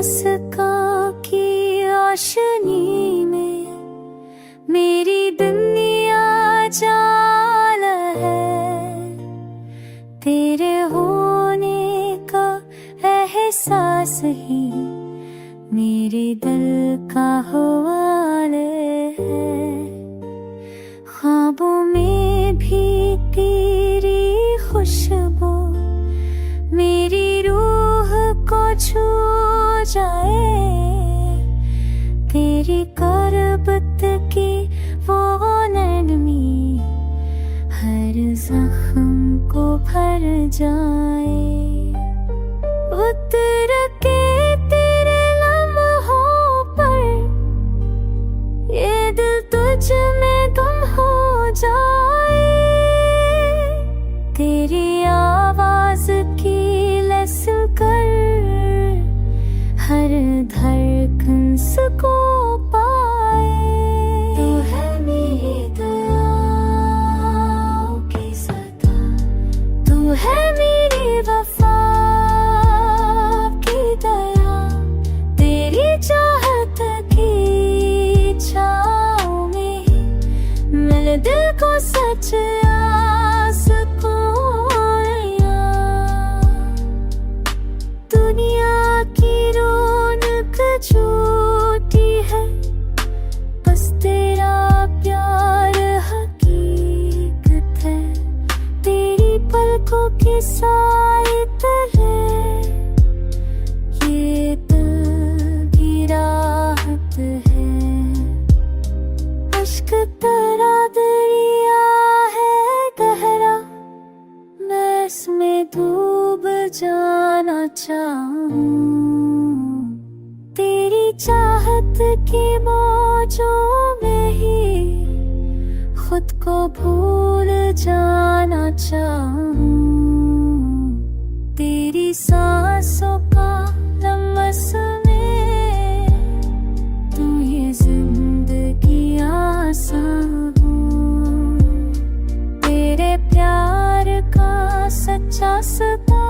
मुस्कान की रोशनी में मेरी दुनिया जाल है। तेरे होने का एहसास ही मेरे दिल का हवाल है। ख्वाबों में भी तेरी खुशबू मेरी रूह को छू जाए। तेरी करबत की वो नरमी हर जख्म को भर जाए। उतर के तेरे लम्हों पर ये दिल तुझ में गुम हो जाए। तेरी आवाज की लसन कर हर धड़कन को पाए। तू है मेरी दुआओं की सदा, तू है मेरी वफा की दया। तेरी चाहत की छाँव में मिल दिल को सच दुनिया की रौनक झूठी है, बस तेरा प्यार हकीकत है। तेरी पलकों की साए तले ये दिल की राहत है। अश्क तेरा दरिया है गहरा, मैं इसमें डूब जाना चाहूं। तेरी चाहत की मौजों में ही खुद को भूल जाना चाहूं। तेरी सांसों का लम्स में तू ये जिंदगी आसान हूँ। तेरे प्यार का सच्चा सदा